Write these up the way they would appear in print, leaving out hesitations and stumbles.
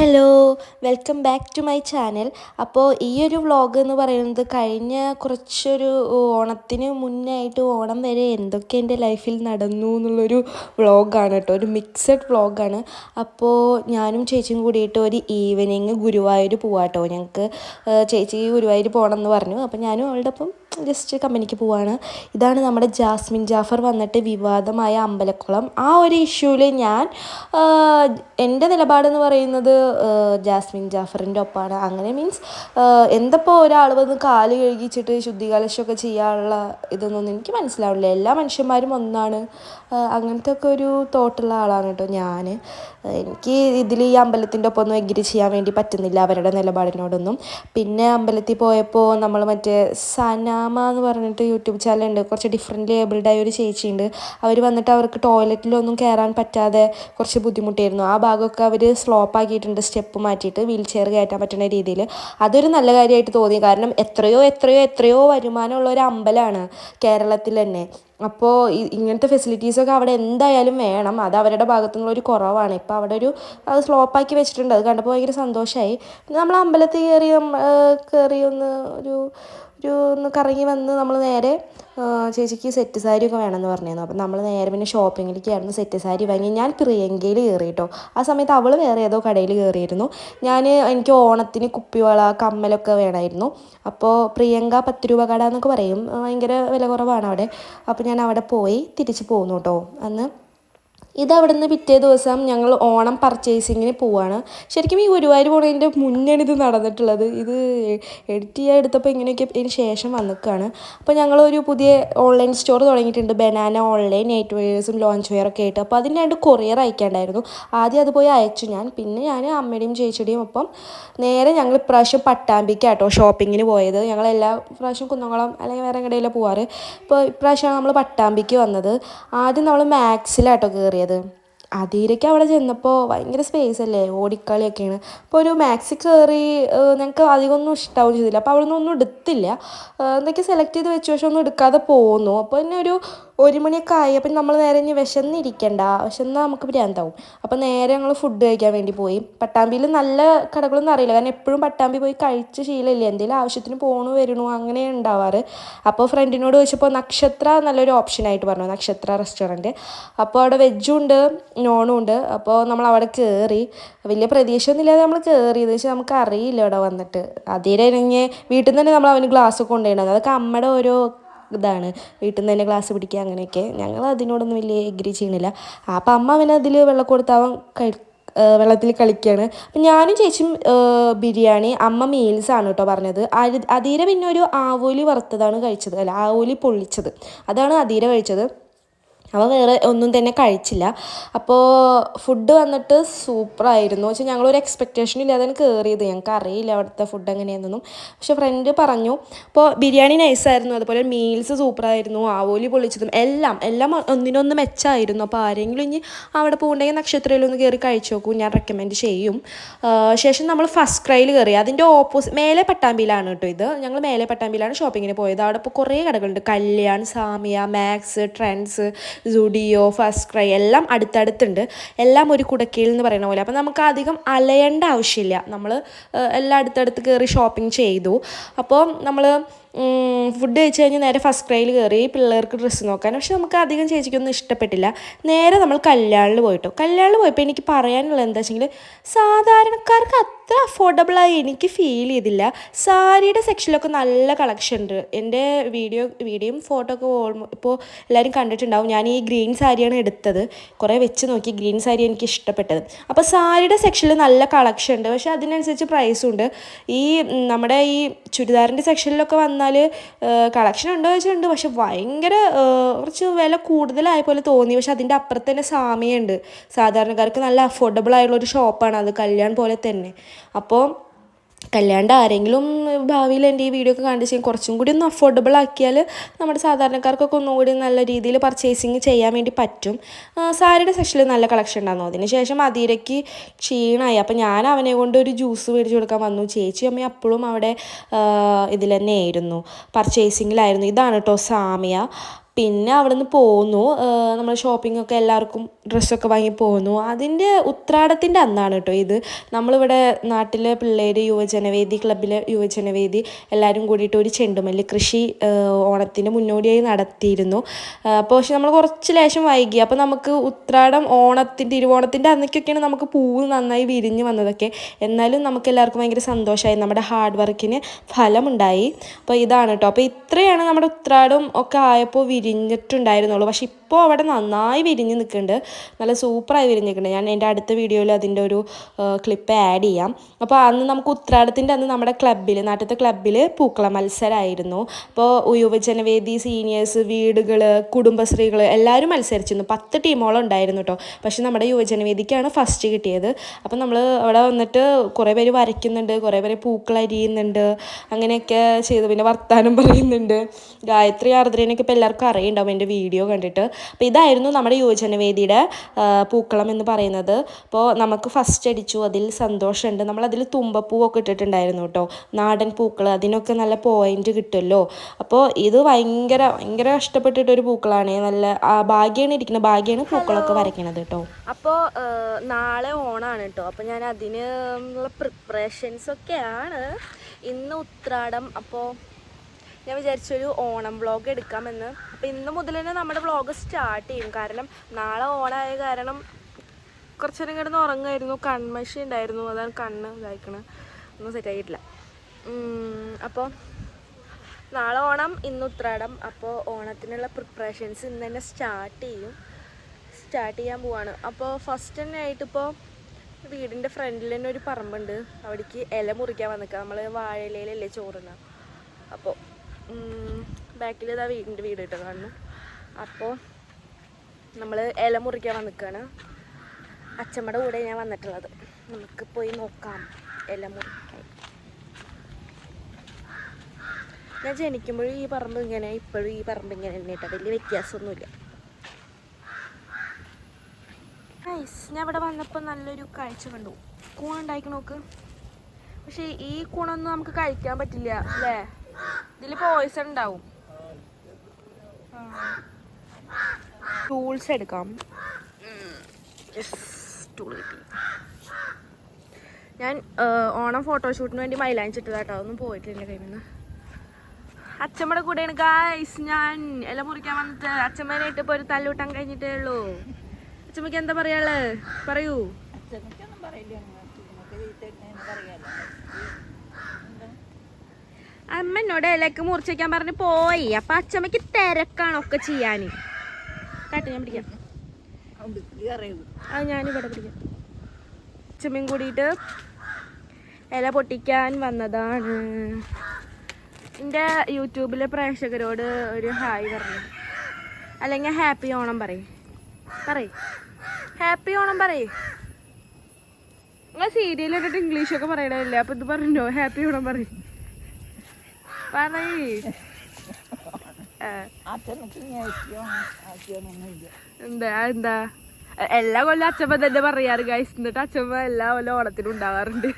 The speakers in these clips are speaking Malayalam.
Hello, welcome back to my channel. അപ്പോൾ ഈ ഒരു വ്ളോഗ് എന്ന് പറയുന്നത് കഴിഞ്ഞ കുറച്ചൊരു ഓണത്തിന് മുന്നായിട്ട് ഓണം വരെ എന്തൊക്കെ എൻ്റെ ലൈഫിൽ നടന്നു എന്നുള്ളൊരു വ്ളോഗാണ് കേട്ടോ. ഒരു മിക്സഡ് വ്ളോഗാണ്. അപ്പോൾ ഞാനും ചേച്ചിയും കൂടിയിട്ട് ഒരു ഈവനിങ് ഗുരുവായൂർ പോവാട്ടോ. ഞങ്ങൾക്ക് ചേച്ചിക്ക് ഗുരുവായൂർ പോകണം എന്ന് പറഞ്ഞു. അപ്പോൾ ഞാനും അവളുടെ ഒപ്പം ജസ്റ്റ് കമ്പനിക്ക് പോവാണ്. ഇതാണ് നമ്മുടെ ജാസ്മിൻ ജാഫർ വന്നിട്ട് വിവാദമായ അമ്പലക്കുളം. ആ ഒരു ഇഷ്യൂവിൽ ഞാൻ എൻ്റെ നിലപാടെന്ന് പറയുന്നത് ജാസ്മിൻ ജാഫറിൻ്റെ ഒപ്പമാണ്. അങ്ങനെ മീൻസ് എന്തപ്പോൾ ഒരാൾ വന്ന് കാല് കഴുകിച്ചിട്ട് ശുദ്ധികലശമൊക്കെ ചെയ്യാനുള്ള ഇതൊന്നും എനിക്ക് മനസ്സിലാവില്ല. എല്ലാ മനുഷ്യന്മാരും ഒന്നാണ്, അങ്ങനത്തെ ഒക്കെ ഒരു തോട്ടുള്ള ആളാണ് കേട്ടോ ഞാൻ. എനിക്ക് ഇതിൽ ഈ അമ്പലത്തിൻ്റെ ഒപ്പം ഒന്നും എഗ്രി ചെയ്യാൻ വേണ്ടി പറ്റുന്നില്ല, അവരുടെ നിലപാടിനോടൊന്നും. പിന്നെ അമ്പലത്തിൽ പോയപ്പോൾ നമ്മൾ മറ്റേ സനാമ എന്ന് പറഞ്ഞിട്ട് യൂട്യൂബ് ചാനലുണ്ട്, കുറച്ച് ഡിഫറെൻ്റ് ഏബിൾഡായ ഒരു ചേച്ചിയുണ്ട്. അവർ വന്നിട്ട് അവർക്ക് ടോയ്ലറ്റിലൊന്നും കയറാൻ പറ്റാതെ കുറച്ച് ബുദ്ധിമുട്ടായിരുന്നു. ആ ഭാഗമൊക്കെ അവർ സ്ലോപ്പ് ആക്കിയിട്ടുണ്ട്, സ്റ്റെപ്പ് മാറ്റിയിട്ട് വീൽ ചെയർ കയറ്റാൻ പറ്റുന്ന രീതിയിൽ. അതൊരു നല്ല കാര്യമായിട്ട് തോന്നി. കാരണം എത്രയോ വരുമാനമുള്ള ഒരു അമ്പലമാണ് കേരളത്തിൽ തന്നെ. അപ്പോൾ ഇങ്ങനത്തെ ഫെസിലിറ്റീസൊക്കെ അവിടെ എന്തായാലും വേണം. അത് അവരുടെ ഭാഗത്തു നിന്നുള്ളൊരു കുറവാണ്. ഇപ്പോൾ അവിടെ അത് സ്ലോപ്പാക്കി വെച്ചിട്ടുണ്ട്. അത് കണ്ടപ്പോൾ ഭയങ്കര സന്തോഷമായി. പിന്നെ നമ്മൾ അമ്പലത്തിൽ കയറി ഒന്ന് കറങ്ങി വന്ന് നമ്മൾ നേരെ ചേച്ചിക്ക് സെറ്റ് സാരിയൊക്കെ വേണമെന്ന് പറഞ്ഞിരുന്നു. അപ്പം നമ്മൾ നേരെ പിന്നെ ഷോപ്പിങ്ങിലേക്കായിരുന്നു. സെറ്റ് സാരി വാങ്ങി. ഞാൻ പ്രിയങ്കയിൽ കയറി കേട്ടോ. ആ സമയത്ത് അവൾ വേറെ ഏതോ കടയിൽ കയറിയിരുന്നു. എനിക്ക് ഓണത്തിന് കുപ്പിവള കമ്മലൊക്കെ വേണമായിരുന്നു. അപ്പോൾ പ്രിയങ്ക 10 രൂപ കട എന്നൊക്കെ പറയും, ഭയങ്കര വില കുറവാണ് അവിടെ. അപ്പോൾ ഞാൻ അവിടെ പോയി തിരിച്ച് പോന്നു കേട്ടോ. അന്ന് ഇതവിടെ നിന്ന് പിറ്റേ ദിവസം ഞങ്ങൾ ഓണം പർച്ചേസിങ്ങിന് പോവാണ്. ശരിക്കും ഈ ഗുരുവായൂർ പോകുന്നതിൻ്റെ മുന്നെയാണ് ഇത് നടന്നിട്ടുള്ളത്. ഇത് എഡിറ്റ് ചെയ്യാൻ എടുത്തപ്പോൾ ഇങ്ങനെയൊക്കെ ഇതിന് ശേഷം വന്നിക്കാണ്. അപ്പോൾ ഞങ്ങളൊരു പുതിയ ഓൺലൈൻ സ്റ്റോർ തുടങ്ങിയിട്ടുണ്ട്, ബനാന ഓൺലൈൻ നെറ്റ് വെയേഴ്സും ലോഞ്ച് വെയറൊക്കെ ആയിട്ട്. അപ്പോൾ അതിന് 2 കൊറിയർ അയക്കാണ്ടായിരുന്നു. ആദ്യം അത് പോയി അയച്ചു ഞാൻ. പിന്നെ ഞാൻ അമ്മയുടെയും ചേച്ചിയുടെയും ഒപ്പം നേരെ ഞങ്ങൾ ഇപ്രാവശ്യം പട്ടാമ്പിക്കാട്ടോ ഷോപ്പിങ്ങിന് പോയത്. ഞങ്ങളെല്ലാ പ്രാവശ്യം കുന്നംകുളം അല്ലെങ്കിൽ വേറെ എങ്ങടെയല്ലോ പോവാറ്. ഇപ്പോൾ ഇപ്രാവശ്യമാണ് നമ്മൾ പട്ടാമ്പിക്ക് വന്നത്. ആദ്യം നമ്മൾ മാക്സിലാട്ടോ കയറിയത്. അതീരയ്ക്ക് അവിടെ ചെന്നപ്പോൾ ഭയങ്കര സ്പേസ് അല്ലേ, ഓടിക്കളിയൊക്കെയാണ്. അപ്പോൾ ഒരു മാക്സി കയറി ഞങ്ങൾക്ക് അധികമൊന്നും ഇഷ്ടാവും ചെയ്തില്ല. അപ്പോൾ അവിടെ നിന്നൊന്നും എടുത്തില്ല. എന്തൊക്കെ സെലക്ട് ചെയ്ത് വെച്ചു, പക്ഷെ ഒന്നും എടുക്കാതെ പോന്നു. അപ്പോൾ തന്നെ ഒരു 1 മണിയൊക്കെ ആയി. അപ്പം നമ്മൾ നേരെ ഇനി വിശന്നാൽ നമുക്ക് ഭ്രാന്താവും. അപ്പോൾ നേരെ ഞങ്ങൾ ഫുഡ് കഴിക്കാൻ വേണ്ടി പോയി. പട്ടാമ്പിയിൽ നല്ല കടകളൊന്നും അറിയില്ല, കാരണം എപ്പോഴും പട്ടാമ്പി പോയി കഴിച്ച് ശീലമില്ല. എന്തെങ്കിലും ആവശ്യത്തിന് വരണു അങ്ങനെ ഉണ്ടാവാറ്. അപ്പോൾ ഫ്രണ്ടിനോട് ചോദിച്ചപ്പോൾ നക്ഷത്ര നല്ലൊരു ഓപ്ഷനായിട്ട് പറഞ്ഞു, നക്ഷത്ര റെസ്റ്റോറൻറ്റ്. അപ്പോൾ അവിടെ വെജും ഉണ്ട് നോണും ഉണ്ട്. അപ്പോൾ നമ്മൾ അവിടെ കയറി. വലിയ പ്രതീക്ഷയൊന്നും ഇല്ലാതെ നമ്മൾ കയറിയത് വെച്ചാൽ നമുക്ക് അറിയില്ല അവിടെ വന്നിട്ട്. അതിരെ ഇറങ്ങി വീട്ടിൽ നിന്ന് തന്നെ നമ്മൾ അവന് ഗ്ലാസ് കൊണ്ടുപോയിടുന്നത്. അതൊക്കെ അമ്മയുടെ ഓരോ ഇതാണ്, വീട്ടിൽ നിന്ന് തന്നെ ഗ്ലാസ് പിടിക്കുക അങ്ങനെയൊക്കെ. ഞങ്ങൾ അതിനോടൊന്നും വലിയ എഗ്രി ചെയ്യണില്ല. അപ്പം അമ്മ അവന് അതിൽ വെള്ളം കൊടുത്താവൻ വെള്ളത്തിൽ കളിക്കുകയാണ്. അപ്പം ഞാനും ചേച്ചിയും ബിരിയാണി, അമ്മ മീൽസാണ് കേട്ടോ പറഞ്ഞത്. അതീര പിന്നെ ഒരു ആവോലി വറുത്തതാണ് കഴിച്ചത്, അല്ല ആവോലി പൊള്ളിച്ചത്, അതാണ് അതീര കഴിച്ചത്. അവ വേറെ ഒന്നും തന്നെ കഴിച്ചില്ല. അപ്പോൾ ഫുഡ് വന്നിട്ട് സൂപ്പറായിരുന്നു. പക്ഷേ ഞങ്ങളൊരു എക്സ്പെക്റ്റേഷൻ ഇല്ലാതെയാണ് കയറിയത്. ഞങ്ങൾക്ക് അറിയില്ല അവിടുത്തെ ഫുഡ് എങ്ങനെയാണെന്നൊന്നും. പക്ഷേ ഫ്രണ്ട് പറഞ്ഞു. അപ്പോൾ ബിരിയാണി നൈസായിരുന്നു, അതുപോലെ മീൽസ് സൂപ്പറായിരുന്നു, ആവോലി പൊള്ളിച്ചതും എല്ലാം ഒന്നിനൊന്ന് മെച്ചമായിരുന്നു. അപ്പോൾ ആരെങ്കിലും ഇനി അവിടെ പോകുന്നുണ്ടെങ്കിൽ നക്ഷത്രയിലൊന്ന് കയറി കഴിച്ചു നോക്കൂ, ഞാൻ റെക്കമെൻഡ് ചെയ്യും. ശേഷം നമ്മൾ ഫസ്റ്റ് ക്രൈയിൽ കയറി. അതിൻ്റെ മേലെ പട്ടാമ്പിയിലാണ് കേട്ടോ ഇത്. ഞങ്ങൾ മേലെ പട്ടാമ്പിയിലാണ് ഷോപ്പിങ്ങിന് പോയത്. അവിടെ ഇപ്പോൾ കുറേ കടകളുണ്ട്, Kalyan, Samiya, Max, Trends, Zudio, First Cry എല്ലാം അടുത്തടുത്തുണ്ട്. എല്ലാം ഒരു കുടക്കീഴിൽ എന്ന് പറയുന്ന പോലെ. അപ്പോൾ നമുക്ക് അധികം അലയേണ്ട ആവശ്യമില്ല. നമ്മൾ എല്ലാം അടുത്തടുത്ത് കയറി ഷോപ്പിംഗ് ചെയ്തു. അപ്പോൾ നമ്മൾ ഫുഡ് കഴിച്ച് കഴിഞ്ഞ് നേരെ ഫസ്റ്റ് ക്രൈയിൽ കയറി പിള്ളേർക്ക് ഡ്രസ്സ് നോക്കാൻ. പക്ഷെ നമുക്ക് അധികം ചേച്ചിക്കൊന്നും ഇഷ്ടപ്പെട്ടില്ല. നേരെ നമ്മൾ കല്യാണിൽ പോയപ്പോൾ എനിക്ക് പറയാനുള്ളത് എന്താ വെച്ചെങ്കിൽ, സാധാരണക്കാർക്ക് അത്ര അഫോർഡബിളായി എനിക്ക് ഫീൽ ചെയ്തില്ല. സാരിയുടെ സെക്ഷനിലൊക്കെ നല്ല കളക്ഷൻ ഉണ്ട്. എൻ്റെ വീഡിയോയും ഫോട്ടോ ഒക്കെ ഇപ്പോൾ എല്ലാവരും കണ്ടിട്ടുണ്ടാവും. ഞാൻ ഈ ഗ്രീൻ സാരിയാണ് എടുത്തത്. കുറേ വെച്ച് നോക്കി, ഗ്രീൻ സാരി എനിക്ക് ഇഷ്ടപ്പെട്ടത്. അപ്പോൾ സാരിയുടെ സെക്ഷനിൽ നല്ല കളക്ഷൻ ഉണ്ട്, പക്ഷേ അതിനനുസരിച്ച് പ്രൈസും ഉണ്ട്. നമ്മുടെ ഈ ചുരിദാറിൻ്റെ സെക്ഷനിലൊക്കെ വന്നാൽ കളക്ഷൻ ഉണ്ടോ ചോദിച്ചിട്ടുണ്ട്, പക്ഷെ ഭയങ്കര കുറച്ച് വില കൂടുതലായ പോലെ തോന്നി. പക്ഷെ അതിൻ്റെ അപ്പുറത്ത് തന്നെ സാമിയുണ്ട്. സാധാരണക്കാർക്ക് നല്ല അഫോർഡബിൾ ആയിട്ടുള്ളൊരു ഷോപ്പാണ് അത്, കല്യാൺ പോലെ തന്നെ. അപ്പോൾ കല്യാണ്ട് ആരെങ്കിലും ഭാവിയിൽ എൻ്റെ ഈ വീഡിയോ ഒക്കെ കണ്ടു ചെയ്യും കുറച്ചും കൂടി ഒന്ന് അഫോർഡബിൾ ആക്കിയാൽ നമ്മുടെ സാധാരണക്കാർക്കൊക്കെ ഒന്നും കൂടി നല്ല രീതിയിൽ പർച്ചേസിങ് ചെയ്യാൻ വേണ്ടി പറ്റും. സാരിയുടെ സെക്ഷനിൽ നല്ല കളക്ഷൻ ഉണ്ടായിരുന്നു. അതിന് ശേഷം അതിരയ്ക്ക് ക്ഷീണമായി. അപ്പോൾ ഞാൻ അവനെ കൊണ്ട് ഒരു ജ്യൂസ് മേടിച്ച് കൊടുക്കാൻ വന്നു. ചേച്ചി അമ്മയും അപ്പോഴും അവിടെ ഇതിൽ തന്നെ ആയിരുന്നു, പർച്ചേസിങ്ങിലായിരുന്നു. ഇതാണ് കേട്ടോ സാമിയ. പിന്നെ അവിടെ നിന്ന് പോന്നു. നമ്മൾ ഷോപ്പിങ്ങൊക്കെ എല്ലാവർക്കും ഡ്രസ്സൊക്കെ വാങ്ങി പോന്നു. അതിൻ്റെ ഉത്രാടത്തിൻ്റെ അന്നാണ് കേട്ടോ ഇത്. നമ്മളിവിടെ നാട്ടിലെ പിള്ളേർ യുവജനവേദി ക്ലബ്ബിലെ യുവജനവേദി എല്ലാവരും കൂടിയിട്ട് ഒരു ചെണ്ടുമല്ലി കൃഷി ഓണത്തിന് മുന്നോടിയായി നടത്തിയിരുന്നു. അപ്പോൾ പക്ഷെ നമ്മൾ കുറച്ച് ലേശം വൈകി. അപ്പോൾ നമുക്ക് ഉത്രാടം തിരുവോണത്തിൻ്റെ അന്നൊക്കെയാണ് നമുക്ക് പൂവ് നന്നായി വിരിഞ്ഞ് വന്നതൊക്കെ. എന്നാലും നമുക്ക് എല്ലാവർക്കും ഭയങ്കര സന്തോഷമായി, നമ്മുടെ ഹാർഡ് വർക്കിന് ഫലമുണ്ടായി. അപ്പോൾ ഇതാണ് കേട്ടോ. അപ്പോൾ ഇത്രയാണ് നമ്മുടെ ഉത്രാടം ഒക്കെ ആയപ്പോൾ വിരിഞ്ഞിട്ടുണ്ടായിരുന്നുള്ളൂ. പക്ഷെ ഇപ്പോൾ അവിടെ നന്നായി വിരിഞ്ഞ് നിൽക്കുന്നുണ്ട്, നല്ല സൂപ്പറായി വിരിഞ്ഞിരിക്കുന്നുണ്ട്. ഞാൻ എൻ്റെ അടുത്ത വീഡിയോയിൽ അതിൻ്റെ ഒരു ക്ലിപ്പ് ആഡ് ചെയ്യാം. അപ്പോൾ അന്ന് നമുക്ക് ഉത്രാടത്തിൻ്റെ അന്ന് നമ്മുടെ നാട്ടിലത്തെ ക്ലബ്ബിൽ പൂക്കള മത്സരമായിരുന്നു. അപ്പോൾ യുവജനവേദി, സീനിയേഴ്സ്, വീടുകൾ, കുടുംബശ്രീകൾ എല്ലാവരും മത്സരിച്ചിരുന്നു. 10 ടീമോളം ഉണ്ടായിരുന്നു കേട്ടോ. പക്ഷെ നമ്മുടെ യുവജനവേദിക്കാണ് ഫസ്റ്റ് കിട്ടിയത്. അപ്പം നമ്മൾ അവിടെ വന്നിട്ട് കുറേ പേര് വരയ്ക്കുന്നുണ്ട്, കുറേ പേര് പൂക്കൾ അരിയുന്നുണ്ട്, അങ്ങനെയൊക്കെ ചെയ്തു. പിന്നെ വർത്താനം പറയുന്നുണ്ട്. ഗായത്രി ആർദ്രേനൊക്കെ ഇപ്പോൾ എല്ലാവർക്കും അറിയുണ്ടാവും എൻ്റെ വീഡിയോ കണ്ടിട്ട്. അപ്പോൾ ഇതായിരുന്നു നമ്മുടെ യുവജനവേദിയുടെ പൂക്കളം എന്ന് പറയുന്നത്. അപ്പോൾ നമുക്ക് ഫസ്റ്റ് അടിച്ചു, അതിൽ സന്തോഷമുണ്ട്. നമ്മളതിൽ തുമ്പപ്പൂവൊക്കെ ഇട്ടിട്ടുണ്ടായിരുന്നു കേട്ടോ, നാടൻ പൂക്കൾ. അതിനൊക്കെ നല്ല പോയിൻ്റ് കിട്ടുമല്ലോ. അപ്പോൾ ഇത് ഭയങ്കര ഭയങ്കര കഷ്ടപ്പെട്ടിട്ടൊരു പൂക്കളാണ്. നല്ല ഭാഗ്യമാണ് ഇരിക്കുന്നത്, ഭാഗ്യമാണ് പൂക്കളൊക്കെ വരയ്ക്കണത് കേട്ടോ. അപ്പോൾ നാളെ ഓണമാണ് കേട്ടോ. അപ്പോൾ ഞാൻ അതിനുള്ള പ്രിപ്പറേഷൻസൊക്കെയാണ്. ഇന്ന് ഉത്രാടം. അപ്പോൾ ഞാൻ വിചാരിച്ചൊരു ഓണം വ്ളോഗ് എടുക്കാമെന്ന്. അപ്പോൾ ഇന്ന് മുതൽ തന്നെ നമ്മുടെ വ്ളോഗ് സ്റ്റാർട്ട് ചെയ്യും. കാരണം നാളെ ഓണമായ കാരണം കുറച്ച് നേരം കിടന്ന് ഉറങ്ങുമായിരുന്നു, കൺമഷി ഉണ്ടായിരുന്നു, അതാണ് കണ്ണ് ഇതായിക്കണത്, ഒന്നും സെറ്റായിട്ടില്ല. അപ്പോൾ നാളെ ഓണം, ഇന്ന് ഉത്രാടം. അപ്പോൾ ഓണത്തിനുള്ള പ്രിപ്പറേഷൻസ് ഇന്ന് തന്നെ സ്റ്റാർട്ട് ചെയ്യാൻ പോവാണ്. അപ്പോൾ ഫസ്റ്റ് തന്നെ ആയിട്ടിപ്പോൾ വീടിൻ്റെ ഫ്രണ്ടിൽ തന്നെ ഒരു പറമ്പുണ്ട്, അവിടേക്ക് ഇല മുറിക്കാൻ വന്നിക്കുക. നമ്മൾ വാഴയിലയിലല്ലേ ചോറുന്ന. അപ്പോൾ ബാക്കിൽ ഇതാ വീടിൻ്റെ വീട് കേട്ടോ കാണുന്നു. അപ്പോൾ നമ്മൾ ഇല മുറിക്കാൻ വന്നിക്കുകയാണ്. അച്ഛമ്മയുടെ കൂടെ ഞാൻ വന്നിട്ടുള്ളത്. നമുക്ക് പോയി നോക്കാം ഇല മുറിക്കാൻ. ഞാൻ ജനിക്കുമ്പോഴും ഈ പറമ്പ് ഇങ്ങനെ, ഇപ്പോഴും ഈ പറമ്പ് ഇങ്ങനെ തന്നെ കേട്ടോ, വലിയ വ്യത്യാസമൊന്നുമില്ല. ഞാൻ ഇവിടെ വന്നപ്പോൾ നല്ലൊരു കാഴ്ച കണ്ടു. കൂൺ ഉണ്ടാക്കി നോക്ക്. പക്ഷെ ഈ കൂണൊന്നും നമുക്ക് കഴിക്കാൻ പറ്റില്ല അല്ലേ, ഇതിൽ പോയിസൺ ഉണ്ടാവും. ടൂൾസ് എടുക്കാം. ടൂൾ കിട്ടി. ഞാൻ ഓണം ഫോട്ടോഷൂട്ടിന് വേണ്ടി മൈലാഞ്ചിട്ടതാ കേട്ടോ, അതൊന്നും പോയിട്ടില്ല കയ്യിൽ നിന്ന്. അച്ഛമ്മയുടെ കൂടെയാണ് ഗായ്സ് ഞാൻ ഇല മുറിക്കാൻ വന്നിട്ട്. അച്ഛമ്മേനായിട്ട് ഇപ്പോൾ ഒരു തല്ലൂട്ടാൻ കഴിഞ്ഞിട്ടേ ഉള്ളൂ. അച്ഛമ്മക്ക് എന്താ പറയാനുള്ളത്, പറയൂ. അമ്മ എന്നോട് ഇലക്ക് മുറിച്ചേക്കാൻ പറഞ്ഞ് പോയി. അപ്പൊ അച്ഛമ്മക്ക് തിരക്കാണ് ഒക്കെ ചെയ്യാൻ. കേട്ടോ, ഞാൻ പിടിക്കാം. അത് ഞാനിവിടെ പിടിക്കാം. അച്ഛമ്മയും കൂടിയിട്ട് ഇല പൊട്ടിക്കാൻ വന്നതാണ്. എൻ്റെ യൂട്യൂബിലെ പ്രേക്ഷകരോട് ഒരു ഹായ് പറഞ്ഞു, അല്ലെങ്കിൽ ഹാപ്പി ഓണം പറയ്. ഹാപ്പി ഓണം പറയ്. നിങ്ങൾ സീരിയലിട്ടിട്ട് ഇംഗ്ലീഷൊക്കെ പറയണല്ലേ, അപ്പൊ ഇത് പറഞ്ഞോ ഹാപ്പി ഓണം പറയ്. എന്താ എല്ലാ കൊല്ലം അച്ഛമ്മ തന്നെ പറയാറ് ഗൈസ്. എന്നിട്ട് അച്ഛമ്മ എല്ലാ കൊല്ലം ഓണത്തിനും ഉണ്ടാവാറുണ്ട്.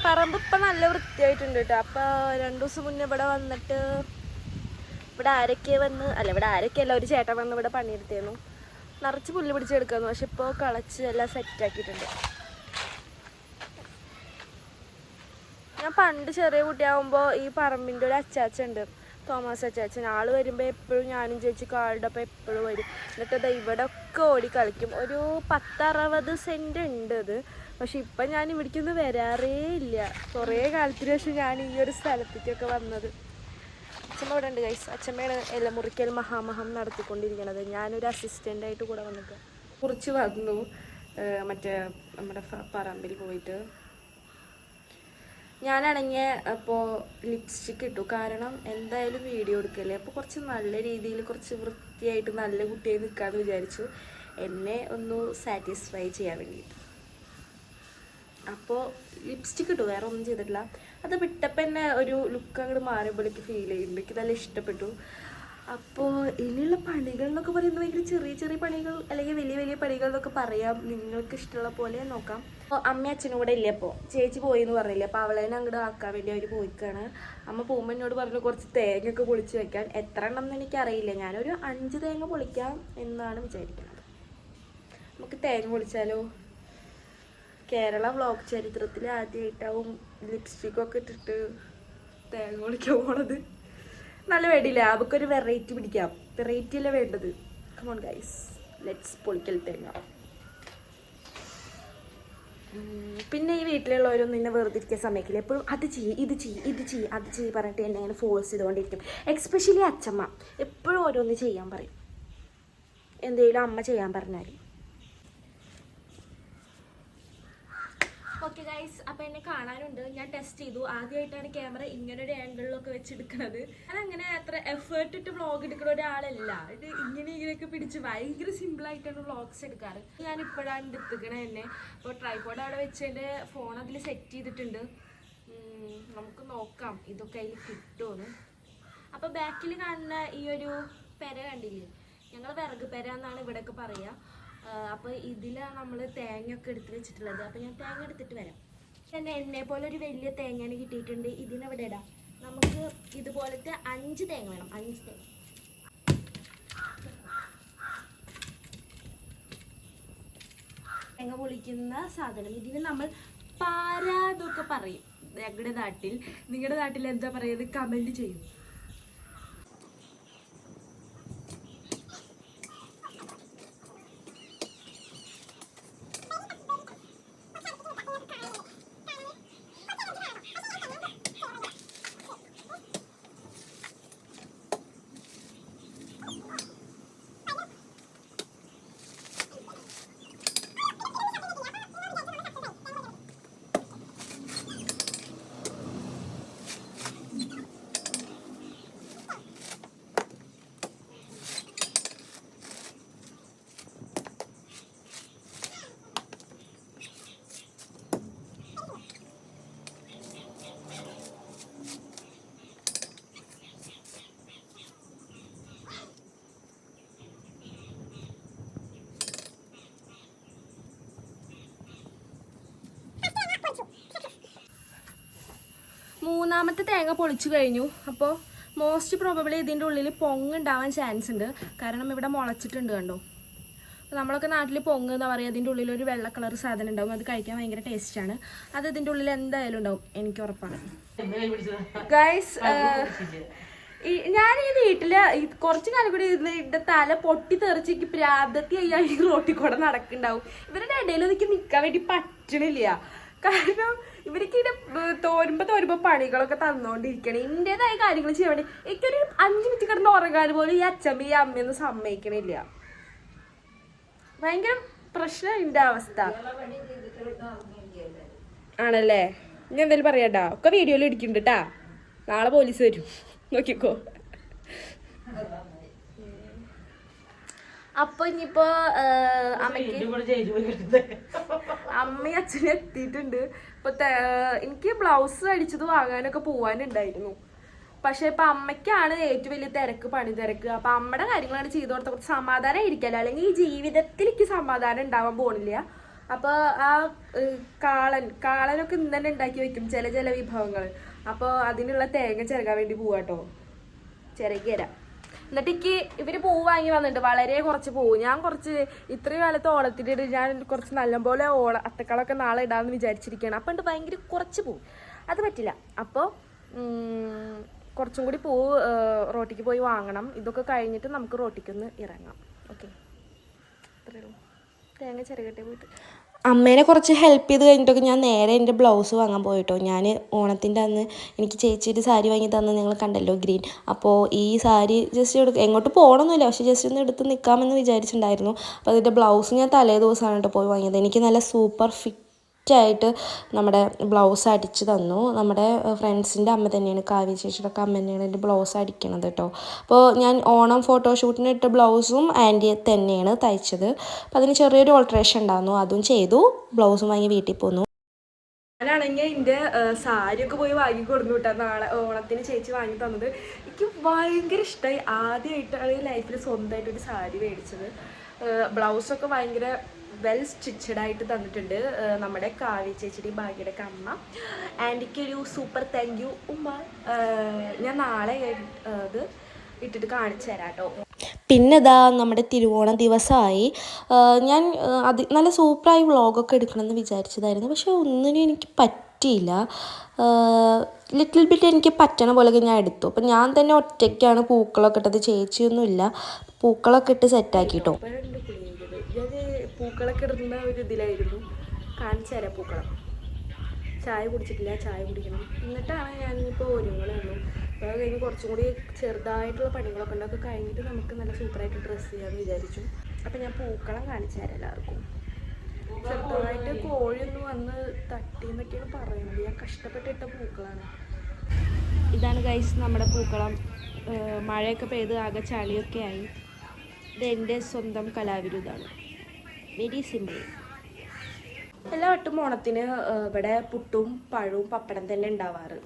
പറമ്പ് ഇപ്പം നല്ല വൃത്തിയായിട്ടുണ്ട് കേട്ടോ. അപ്പോൾ 2 ദിവസം മുന്നേ ഇവിടെ വന്നിട്ട് ഇവിടെ ആരൊക്കെയല്ല ഒരു ചേട്ടൻ വന്ന് ഇവിടെ പണിയെടുത്തിരുന്നു. നിറച്ച് പുല്ല് പിടിച്ചെടുക്കാന്നു. പക്ഷെ ഇപ്പോൾ കളച്ച് എല്ലാം സെറ്റാക്കിയിട്ടുണ്ട്. ഞാൻ പണ്ട് ചെറിയ കുട്ടിയാകുമ്പോൾ ഈ പറമ്പിൻ്റെ ഒരു അച്ചാച്ചുണ്ട്, തോമസ് അച്ചാച്ചൻ. ആൾ വരുമ്പോൾ എപ്പോഴും ഞാനും ചേച്ചി കാളുടെ അപ്പം എപ്പോഴും വരും. എന്നിട്ട് അത് ഇവിടെ ഒക്കെ ഓടി കളിക്കും. ഒരു 10-60 സെൻറ്റ് ഉണ്ട് അത്. പക്ഷെ ഇപ്പം ഞാൻ ഇവിടേക്കൊന്നും വരാറേ ഇല്ല. കുറേ കാലത്തിന് ശേഷം ഞാൻ ഈ ഒരു സ്ഥലത്തേക്കൊക്കെ വന്നത്. അച്ഛമ്മ ഇവിടെ ഉണ്ട് ഗൈസ്. അച്ഛമ്മയാണ് ഇലമുറിക്കൽ മഹാമഹം നടത്തിക്കൊണ്ടിരിക്കണത്. ഞാനൊരു അസിസ്റ്റൻ്റായിട്ട് കൂടെ വന്നിട്ട് കുറിച്ച് വന്നു. മറ്റേ നമ്മുടെ പറമ്പിൽ പോയിട്ട് ഞാനാണെങ്കിൽ അപ്പോൾ ലിപ്സ്റ്റിക്ക് ഇട്ടു. കാരണം എന്തായാലും വീഡിയോ എടുക്കല്ലേ, അപ്പോൾ കുറച്ച് നല്ല രീതിയിൽ കുറച്ച് വൃത്തിയായിട്ട് നല്ല കുട്ടിയായി നിൽക്കാമെന്ന് വിചാരിച്ചു, എന്നെ ഒന്ന് സാറ്റിസ്ഫൈ ചെയ്യാൻ വേണ്ടിയിട്ട്. അപ്പോൾ ലിപ്സ്റ്റിക്ക് ഇട്ടു, വേറെ ഒന്നും ചെയ്തിട്ടില്ല. അത് വിട്ടപ്പോൾ തന്നെ ഒരു ലുക്ക് അങ്ങോട്ട് മാറിയപ്പോൾ എനിക്ക് ഫീൽ ചെയ്യുന്നുണ്ട്. എനിക്ക് നല്ല ഇഷ്ടപ്പെട്ടു. അപ്പോൾ ഇനിയുള്ള പണികൾ എന്നൊക്കെ പറയുന്നത് ഭയങ്കര ചെറിയ ചെറിയ പണികൾ അല്ലെങ്കിൽ വലിയ വലിയ പണികൾ എന്നൊക്കെ പറയാം. നിങ്ങൾക്ക് ഇഷ്ടമുള്ള പോലെ നോക്കാം. അപ്പോൾ അമ്മ അച്ഛനും കൂടെ ഇല്ലേ, അപ്പോൾ ചേച്ചി പോയി എന്ന് പറഞ്ഞില്ലേ, അപ്പോൾ അവളെ അങ്ങോട്ട് ആക്കാൻ വേണ്ടി അവർ പോയിക്കാണ്. അമ്മ പോകുമ്പോൾ എന്നോട് പറഞ്ഞു കുറച്ച് തേങ്ങയൊക്കെ പൊളിച്ച് വെക്കാൻ. എത്ര എണ്ണം എന്ന് എനിക്കറിയില്ല, ഞാനൊരു 5 തേങ്ങ പൊളിക്കാം എന്നാണ് വിചാരിക്കുന്നത്. നമുക്ക് തേങ്ങ പൊളിച്ചാലോ? കേരള വ്ളോഗ് ചരിത്രത്തിൽ ആദ്യമായിട്ടാവും ലിപ്സ്റ്റിക്കൊക്കെ ഇട്ടിട്ട് തേങ്ങ പൊളിക്കാൻ പോണത്. നല്ല വേണ്ടിയില്ല, അവർക്കൊരു വെറൈറ്റി പിടിക്കാം. വെറൈറ്റി അല്ലേ വേണ്ടത്. കമോൺ ഗൈസ്, ലെറ്റ്സ് പൊളിക്കൽ തേങ്ങ. പിന്നെ ഈ വീട്ടിലുള്ളവരൊന്നും നിന്നെ വെറുതെ ഇരിക്കാൻ സമ്മതിക്കില്ല. എപ്പോഴും അത് ചെയ്യ്, ഇത് ചെയ്യ്, ഇത് ചെയ്യ്, അത് ചെയ്യ് പറഞ്ഞിട്ട് എന്നെ അങ്ങനെ ഫോഴ്സ് ചെയ്തുകൊണ്ടിരിക്കും. എക്സ്പെഷ്യലി അച്ഛമ്മ എപ്പോഴും ഓരോന്ന് ചെയ്യാൻ പറയും, എന്തെങ്കിലും അമ്മ ചെയ്യാൻ പറഞ്ഞാൽ. ഓക്കെ ഗൈസ്, അപ്പോൾ എന്നെ കാണാനുണ്ട്. ഞാൻ ടെസ്റ്റ് ചെയ്തു. ആദ്യമായിട്ടാണ് ക്യാമറ ഇങ്ങനൊരു ആംഗിളിലൊക്കെ വെച്ചെടുക്കുന്നത്. ഞാനങ്ങനെ അത്ര എഫേർട്ട് ഇട്ട് വ്ളോഗ് എടുക്കുന്ന ഒരാളല്ല. ഇത് ഇങ്ങനെയൊക്കെ പിടിച്ച് ഭയങ്കര സിമ്പിളായിട്ടാണ് വ്ളോഗ്സ് എടുക്കാറ്. ഞാൻ ഇപ്പോഴാണ് എടുത്തുക്കണേ എന്നെ. അപ്പോൾ ട്രൈപോഡ് അവിടെ വെച്ച് എൻ്റെ ഫോൺ അതിൽ സെറ്റ് ചെയ്തിട്ടുണ്ട്. നമുക്ക് നോക്കാം ഇതൊക്കെ അതിൽ കിട്ടുമെന്ന്. അപ്പോൾ ബാക്കിൽ കാണുന്ന ഈ ഒരു പെര കണ്ടില്ലേ, ഞങ്ങൾ വിറക് പെര എന്നാണ് ഇവിടെയൊക്കെ പറയുക. അപ്പോൾ ഇതിലാണ് നമ്മൾ തേങ്ങയൊക്കെ എടുത്ത് വെച്ചിട്ടുള്ളത്. അപ്പോൾ ഞാൻ തേങ്ങ എടുത്തിട്ട് വരാം. തന്നെ എന്നെ പോലെ ഒരു വലിയ തേങ്ങയാണ് കിട്ടിയിട്ടുണ്ട്. ഇതിനെവിടെ ഇടാം. നമുക്ക് ഇതുപോലത്തെ 5 തേങ്ങ വേണം. 5 തേങ്ങ. തേങ്ങ പൊളിക്കുന്ന സാധനം, ഇതിന് നമ്മൾ പാര എന്നൊക്കെ പറയും ഞങ്ങളുടെ നാട്ടിൽ. നിങ്ങളുടെ നാട്ടിൽ എന്താ പറയുന്നത് കമൻറ്റ് ചെയ്യും. മൂന്നാമത്തെ തേങ്ങ പൊളിച്ചു കഴിഞ്ഞു. അപ്പോൾ മോസ്റ്റ് പ്രോബബ്ലി ഇതിൻ്റെ ഉള്ളിൽ പൊങ്ങുണ്ടാവാൻ ചാൻസ് ഉണ്ട്. കാരണം ഇവിടെ മുളച്ചിട്ടുണ്ട് കണ്ടോ. അപ്പോൾ നമ്മളൊക്കെ നാട്ടിൽ പൊങ്ങ് എന്താ പറയുക, അതിൻ്റെ ഉള്ളിൽ ഒരു വെള്ള കളർ സാധനം ഉണ്ടാവും. അത് കഴിക്കാൻ ഭയങ്കര ടേസ്റ്റാണ്. അത് ഇതിൻ്റെ ഉള്ളിൽ എന്തായാലും ഉണ്ടാവും, എനിക്ക് ഉറപ്പാണ്. ഗൈസ്, ഞാൻ ഈ വീട്ടിൽ കുറച്ച് കാലം കൂടി ഇതിൻ്റെ തല പൊട്ടി തെറിച്ച് പ്രാന്തത്തി അയ്യാ ഈ റോട്ടിൽ കൂടെ നടക്കുന്നുണ്ടാവും. ഇവരുടെ ഇടയിൽ എനിക്ക് നിൽക്കാൻ വേണ്ടി പറ്റണില്ല. കാരണം ഇവർക്ക് തോരുമ്പോ പണികളൊക്കെ തന്നോണ്ടിരിക്കണം. ഇന്റേതായ കാര്യങ്ങൾ ചെയ്യാൻ വേണ്ടി എനിക്കൊരു 5 മിനിറ്റ് കിടന്ന് ഉറങ്ങാൻ പോലും ഈ അച്ഛമ്മ ഈ അമ്മയൊന്നും സമ്മതിക്കണില്ല. ഭയങ്കര പ്രശ്നം ഇതിന്റെ അവസ്ഥ ആണല്ലേ. ഞാൻ എന്തായാലും പറയാട്ടാ, ഒക്കെ വീഡിയോയിൽ ഇടിക്കുന്നുണ്ട് കേട്ടാ. നാളെ പോലീസ് വരും, നോക്കിക്കോ. അപ്പൊ ഇനിയിപ്പോ അമ്മയും അച്ഛനും എത്തിയിട്ടുണ്ട്. ഇപ്പൊ എനിക്ക് ബ്ലൗസ് അടിച്ചത് വാങ്ങാനൊക്കെ പോവാനുണ്ടായിരുന്നു. പക്ഷെ ഇപ്പൊ അമ്മയ്ക്കാണ് ഏറ്റവും വലിയ തിരക്ക്, പണി തിരക്ക്. അപ്പൊ അമ്മയുടെ കാര്യങ്ങളാണ് ചെയ്തു കൊടുത്ത കുറച്ച് സമാധാനം ഇരിക്കല്ലോ. അല്ലെങ്കിൽ ഈ ജീവിതത്തിൽ എനിക്ക് സമാധാനം ഉണ്ടാവാൻ പോണില്ല. അപ്പൊ ആ കാളനൊക്കെ ഇന്ന് തന്നെ ഉണ്ടാക്കി വെക്കും ചില വിഭവങ്ങൾ. അപ്പൊ അതിനുള്ള തേങ്ങ ചിരകാൻ വേണ്ടി പോവാട്ടോ. ചിരകി തരാം. എന്നിട്ട് എനിക്ക് ഇവര് പൂവ് വാങ്ങി വന്നിട്ടുണ്ട്, വളരെ കുറച്ച് പൂവ്. ഞാൻ കുറച്ച് ഇത്രയും കാലത്ത് ഓണത്തിൻ്റെ ഞാൻ കുറച്ച് നല്ലപോലെ അത്തക്കളൊക്കെ നാളെ ഇടാമെന്ന് വിചാരിച്ചിരിക്കുകയാണ്. അപ്പം ഉണ്ട് ഭയങ്കര കുറച്ച് പൂവ്, അത് പറ്റില്ല. അപ്പോൾ കുറച്ചും കൂടി പൂവ് റോട്ടിക്ക് പോയി വാങ്ങണം. ഇതൊക്കെ കഴിഞ്ഞിട്ട് നമുക്ക് റോട്ടിക്കൊന്ന് ഇറങ്ങാം. ഓക്കെ, അത്രയേ ഉള്ളൂ. തേങ്ങ ചിരകട്ടെ പോയിട്ട്. അമ്മേനെ കുറച്ച് ഹെൽപ്പ് ചെയ്ത് കഴിഞ്ഞിട്ടൊക്കെ ഞാൻ നേരെ എൻ്റെ ബ്ലൗസ് വാങ്ങാൻ പോയിട്ടോ. ഞാൻ ഓണത്തിൻ്റെ അന്ന് എനിക്ക് ചേച്ചിയുടെ സാരി വാങ്ങി തന്ന് നിങ്ങൾ കണ്ടല്ലോ, ഗ്രീൻ. അപ്പോൾ ഈ സാരി ജസ്റ്റ് എങ്ങോട്ട് പോകണമെന്നില്ല, പക്ഷേ ജസ്റ്റ് ഒന്ന് എടുത്ത് നിൽക്കാമെന്ന് വിചാരിച്ചിട്ടുണ്ടായിരുന്നു. അപ്പോൾ അതിൻ്റെ ബ്ലൗസ് ഞാൻ തലേ ദിവസമാണ് കേട്ടോ പോയി വാങ്ങിയത്. എനിക്ക് നല്ല സൂപ്പർ ഫിറ്റായിട്ട് നമ്മുടെ ബ്ലൗസ് അടിച്ച് തന്നു. നമ്മുടെ ഫ്രണ്ട്സിൻ്റെ അമ്മ തന്നെയാണ്, കാവ്യ ചേച്ചിയുടെ ഒക്കെ അമ്മ തന്നെയാണ് എൻ്റെ ബ്ലൗസ് അടിക്കണത് കേട്ടോ. അപ്പോൾ ഞാൻ ഓണം ഫോട്ടോഷൂട്ടിന് ഇട്ട ബ്ലൗസും ആൻറ്റി തന്നെയാണ് തയ്ച്ചത്. അപ്പോൾ അതിന് ചെറിയൊരു ഓൾട്രേഷൻ ഉണ്ടായിരുന്നു, അതും ചെയ്തു. ബ്ലൗസും വാങ്ങി വീട്ടിൽ പോന്നു. ഞാനാണെങ്കിൽ എൻ്റെ സാരിയൊക്കെ പോയി വാങ്ങി കൊടുന്നു കേട്ടോ. നാളെ ഓണത്തിന് ചേച്ചി വാങ്ങി തന്നത് എനിക്ക് ഭയങ്കര ഇഷ്ടമായി. ആദ്യമായിട്ടാണ് ലൈഫിൽ സ്വന്തമായിട്ടൊരു സാരി മേടിച്ചത്. ബ്ലൗസൊക്കെ ഭയങ്കര വെൽ സ്റ്റിച്ചഡായിട്ട് തന്നിട്ടുണ്ട് നമ്മുടെ കാവ്യ ചേച്ചിയുടെയും ഭാഗ്യയുടെയൊക്കെ അമ്മ. ആൻറ്റിക്കൊരു സൂപ്പർ താങ്ക് യു ഉമ്മ. ഞാൻ നാളെ അത് ഇട്ടിട്ട് കാണിച്ചു തരാം കേട്ടോ. പിന്നെ ഇതാ നമ്മുടെ തിരുവോണ ദിവസമായി. ഞാൻ നല്ല സൂപ്പറായി വ്ളോഗൊക്കെ എടുക്കണമെന്ന് വിചാരിച്ചതായിരുന്നു. പക്ഷെ ഒന്നിനും എനിക്ക് പറ്റിയില്ല. ലിറ്റിൽ ബിറ്റ് എനിക്ക് പറ്റണ പോലെയൊക്കെ ഞാൻ എടുത്തു. അപ്പം ഞാൻ തന്നെ ഒറ്റയ്ക്കാണ് പൂക്കളൊക്കെ ഇട്ടത്. ചേച്ചിയൊന്നുമില്ല. പൂക്കളൊക്കെ ഇട്ട് സെറ്റാക്കിട്ടോ. പൂക്കളൊക്കെ ഇടുന്ന ഒരു ഇതിലായിരുന്നു. കാണിച്ചു തരാം പൂക്കളം. ചായ കുടിച്ചിട്ടില്ല, ചായ കുടിക്കണം. എന്നിട്ടാണ് ഞാനിപ്പോൾ ഒരുങ്ങുള്ളൂ. അത് കഴിഞ്ഞ് കുറച്ചും കൂടി ചെറുതായിട്ടുള്ള പണികളൊക്കെ ഉണ്ട്. അതൊക്കെ കഴിഞ്ഞിട്ട് നമുക്ക് നല്ല സൂപ്പറായിട്ട് ഡ്രസ്സ് ചെയ്യാമെന്ന് വിചാരിച്ചു. അപ്പം ഞാൻ പൂക്കളം കാണിച്ചു തരാം എല്ലാവർക്കും. ചെറുതായിട്ട് കോഴിയൊന്നും വന്ന് തട്ടിയെന്നൊക്കെയാണ് പറയുന്നത്. ഞാൻ കഷ്ടപ്പെട്ടിട്ട പൂക്കളാണ്. ഇതാണ് ഗൈസ് നമ്മുടെ പൂക്കളം. മഴയൊക്കെ പെയ്ത് ആകെ ചളിയൊക്കെ ആയി. ഇത് എൻ്റെ സ്വന്തം കലാവിരുദ്ധാണ്. Very simple. എല്ലാ വട്ടം ഓണത്തിന് ഇവിടെ പുട്ടും പഴവും പപ്പടം തന്നെ ഉണ്ടാവാറ്.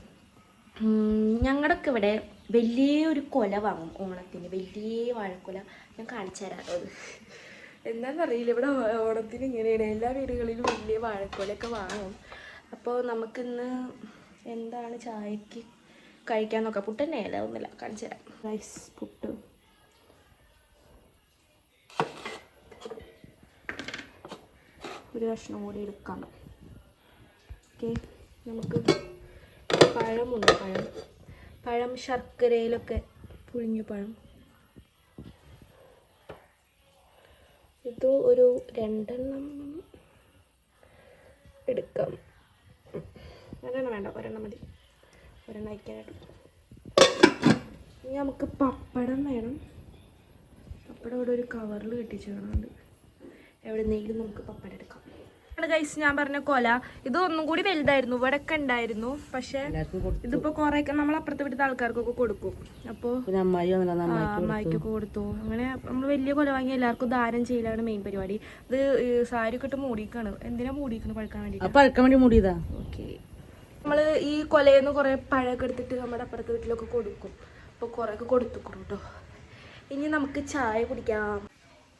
ഞങ്ങളുടെയൊക്കെ ഇവിടെ വലിയൊരു കൊല വാങ്ങും ഓണത്തിന്. വലിയ വാഴക്കൊല. ഞാൻ കാണിച്ചു തരാം അത്. എന്താണെന്നറിയില്ല, ഇവിടെ ഓണത്തിന് ഇങ്ങനെയാണ്. എല്ലാ വീടുകളിലും വലിയ വാഴക്കൊലയൊക്കെ വാങ്ങും. അപ്പോൾ നമുക്കിന്ന് എന്താണ് ചായക്ക് കഴിക്കാൻ നോക്കാം. പുട്ട് തന്നെയല്ല, ഒന്നുമില്ല, കാണിച്ചു തരാം. റൈസ് പുട്ട്. ഒരു കഷ്ണം കൂടി എടുക്കാം. ഓക്കെ, നമുക്ക് പഴമുണ്ട്. പഴം ശർക്കരയിലൊക്കെ പുഴുങ്ങിയ പഴം. ഇത് ഒരു 2 എടുക്കാം. 2 വേണ്ട, 1 മതി. 1 വയ്ക്കാനായിട്ട്. ഇനി നമുക്ക് പപ്പടം വേണം. പപ്പടം ഇവിടെ ഒരു കവറിൽ കെട്ടിച്ച് കാണുന്നുണ്ട്. എവിടെന്നെങ്കിലും നമുക്ക് പപ്പടം എടുക്കാം. ഗൈസ്, ഞാൻ പറഞ്ഞ കൊല ഇത് ഒന്നും കൂടി വലുതായിരുന്നു. ഇവിടെ ഒക്കെ ഉണ്ടായിരുന്നു. പക്ഷെ ഇതിപ്പോ കുറെയൊക്കെ നമ്മൾ അപ്പുറത്തെ വീട്ടിലെ ആൾക്കാർക്കൊക്കെ കൊടുക്കും. അപ്പോൾ അമ്മായിക്കൊക്കെ കൊടുത്തു. അങ്ങനെ നമ്മൾ വലിയ കൊല വാങ്ങി എല്ലാവർക്കും ദാനം ചെയ്യലാണ് മെയിൻ പരിപാടി. ഇത് സാരി ഒക്കെ ഇട്ട് മൂടിക്കാണ്. എന്തിനാ മൂടിക്കണം? പഴുക്കാൻ വേണ്ടി മൂടിയതാ. ഓക്കെ, നമ്മൾ ഈ കൊലയിൽ നിന്ന് കുറെ പഴമൊക്കെ എടുത്തിട്ട് നമ്മുടെ അപ്പുറത്തെ വീട്ടിലൊക്കെ കൊടുക്കും. അപ്പോൾ കുറെയൊക്കെ കൊടുത്തുക്കും കേട്ടോ. ഇനി നമുക്ക് ചായ കുടിക്കാം.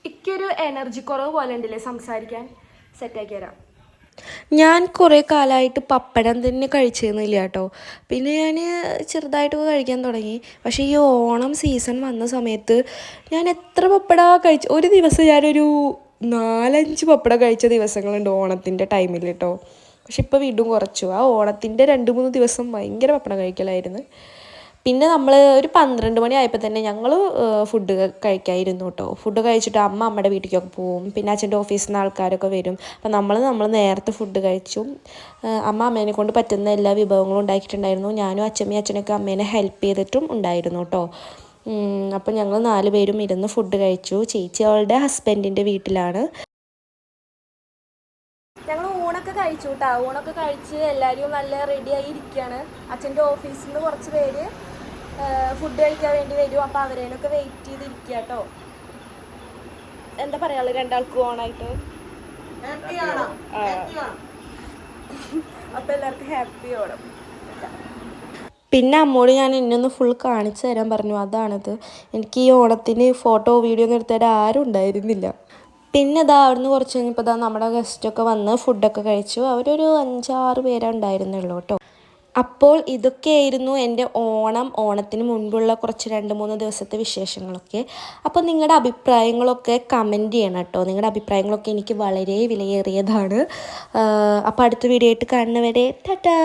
എനിക്കൊരു എനർജി കുറവ് പോലെ ഉണ്ടല്ലേ സംസാരിക്കാൻ. സെറ്റാക്കി തരാം. ഞാൻ കുറേ കാലമായിട്ട് പപ്പടം തന്നെ കഴിച്ചിരുന്നില്ല കേട്ടോ. പിന്നെ ഞാൻ ചെറുതായിട്ടൊക്കെ കഴിക്കാൻ തുടങ്ങി. പക്ഷേ ഈ ഓണം സീസൺ വന്ന സമയത്ത് ഞാൻ എത്ര പപ്പടം കഴിച്ചു. ഒരു ദിവസം ഞാനൊരു 4-5 പപ്പടം കഴിച്ച ദിവസങ്ങളുണ്ട് ഓണത്തിൻ്റെ ടൈമിൽ കേട്ടോ. പക്ഷെ ഇപ്പോൾ വീണ്ടും കുറച്ചു. ആ ഓണത്തിൻ്റെ 2-3 ദിവസം ഭയങ്കര പപ്പടം കഴിക്കലായിരുന്നു. പിന്നെ നമ്മൾ ഒരു 12 മണി ആയപ്പോൾ തന്നെ ഞങ്ങൾ ഫുഡ് കഴിക്കായിരുന്നു കേട്ടോ. ഫുഡ് കഴിച്ചിട്ട് അമ്മയുടെ വീട്ടിലേക്കൊക്കെ പോവും. പിന്നെ അച്ഛൻ്റെ ഓഫീസിൽ നിന്ന് ആൾക്കാരൊക്കെ വരും. അപ്പം നമ്മൾ നേരത്തെ ഫുഡ് കഴിച്ചു. അമ്മേനെ കൊണ്ട് പറ്റുന്ന എല്ലാ വിഭവങ്ങളും ഉണ്ടാക്കിയിട്ടുണ്ടായിരുന്നു. ഞാനും അച്ഛനൊക്കെ അമ്മേനെ ഹെൽപ്പ് ചെയ്തിട്ടും ഉണ്ടായിരുന്നു കേട്ടോ. അപ്പം ഞങ്ങൾ 4 പേരും ഇരുന്ന് ഫുഡ് കഴിച്ചു. ചേച്ചി അവളുടെ ഹസ്ബൻഡിൻ്റെ വീട്ടിലാണ്. ഞങ്ങൾ ഊണൊക്കെ കഴിച്ചു കേട്ടോ. ഊണൊക്കെ കഴിച്ച് എല്ലാവരും നല്ല റെഡിയായി ഇരിക്കുകയാണ്. അച്ഛൻ്റെ ഓഫീസിൽ നിന്ന് കുറച്ച് പേര് ഫുഡ് കഴിക്കാൻ വേണ്ടി വരും. അപ്പോൾ അവരേനൊക്കെ വെയിറ്റ് ചെയ്തിരിക്കുക കേട്ടോ. എന്താ പറയാ രണ്ടാൾക്കും ഓണായിട്ട്? അപ്പോൾ എല്ലാവർക്കും ഹാപ്പി ഓണം. പിന്നെ അമ്മോട് ഞാൻ എന്നൊന്ന് ഫുൾ കാണിച്ചു തരാൻ പറഞ്ഞു. അതാണിത്. എനിക്ക് ഈ ഓണത്തിന് ഫോട്ടോ വീഡിയോ ഒന്നും എടുത്തിട്ട് ആരും ഉണ്ടായിരുന്നില്ല. പിന്നെ ഇതാ അവിടുന്ന് കുറച്ച് കഴിഞ്ഞപ്പോൾ നമ്മുടെ ഗസ്റ്റൊക്കെ വന്ന് ഫുഡൊക്കെ കഴിച്ചു. അവരൊരു 5-6 പേരെ ഉണ്ടായിരുന്നുള്ളൂ കേട്ടോ. അപ്പോൾ ഇതൊക്കെയായിരുന്നു എൻ്റെ ഓണത്തിന് മുൻപുള്ള കുറച്ച് 2-3 ദിവസത്തെ വിശേഷങ്ങളൊക്കെ. അപ്പോൾ നിങ്ങളുടെ അഭിപ്രായങ്ങളൊക്കെ കമൻറ്റ് ചെയ്യണം കേട്ടോ. നിങ്ങളുടെ അഭിപ്രായങ്ങളൊക്കെ എനിക്ക് വളരെ വിലയേറിയതാണ്. അപ്പോൾ അടുത്ത വീഡിയോ ആയിട്ട് കാണുന്നവരെ ടാറ്റാ.